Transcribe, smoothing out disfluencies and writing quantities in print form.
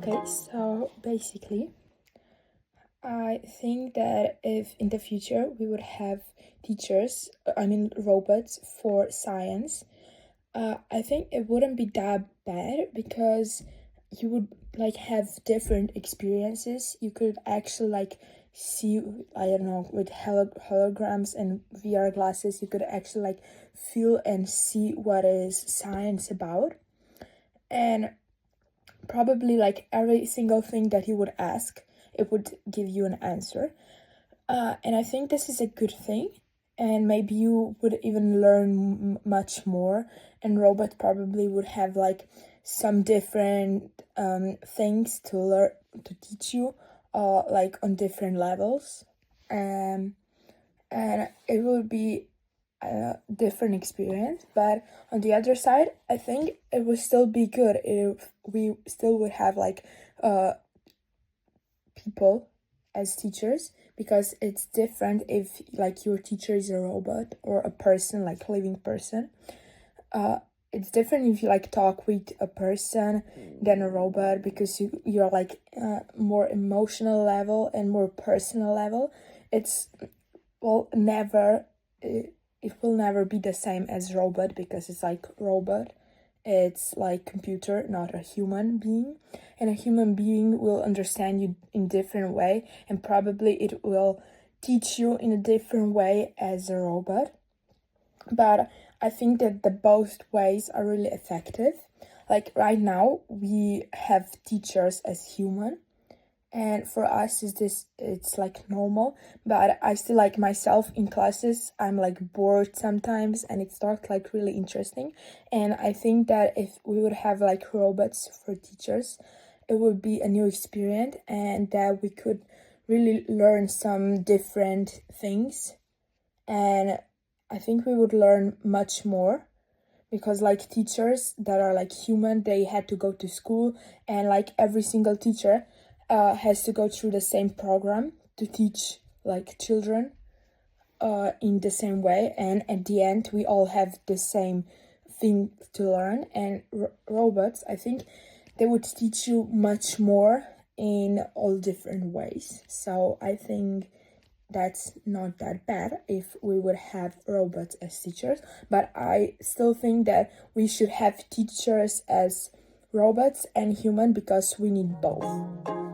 Okay, so basically, I think that if in the future we would have robots for science, I think it wouldn't be that bad because you would like have different experiences. You could actually like see, I don't know, with holograms and VR glasses, you could actually like feel and see what is science about. And probably like every single thing that you would ask, it would give you an answer. And I think this is a good thing. And maybe you would even learn much more. And robots probably would have like some different things to learn to teach you, like on different levels. And it will be a different experience, but on the other side, I think it would still be good if we still would have like people as teachers, because it's different if like your teacher is a robot or a person, like living person. It's different if you like talk with a person than a robot, because you're like more emotional level and more personal level. It's never it will never be the same as robot, because it's like robot, it's like computer, not a human being, and a human being will understand you in different way, and probably it will teach you in a different way as a robot. But I think that the both ways are really effective. Like right now we have teachers as human, and for us it's like normal, but I still like myself in classes, I'm like bored sometimes, and it's not like really interesting. And I think that if we would have like robots for teachers, it would be a new experience, and that we could really learn some different things. And I think we would learn much more, because like teachers that are like human, they had to go to school, and like every single teacher has to go through the same program to teach like children in the same way, and at the end we all have the same thing to learn. And robots, I think they would teach you much more in all different ways. So I think that's not that bad if we would have robots as teachers, but I still think that we should have teachers as robots and human, because we need both.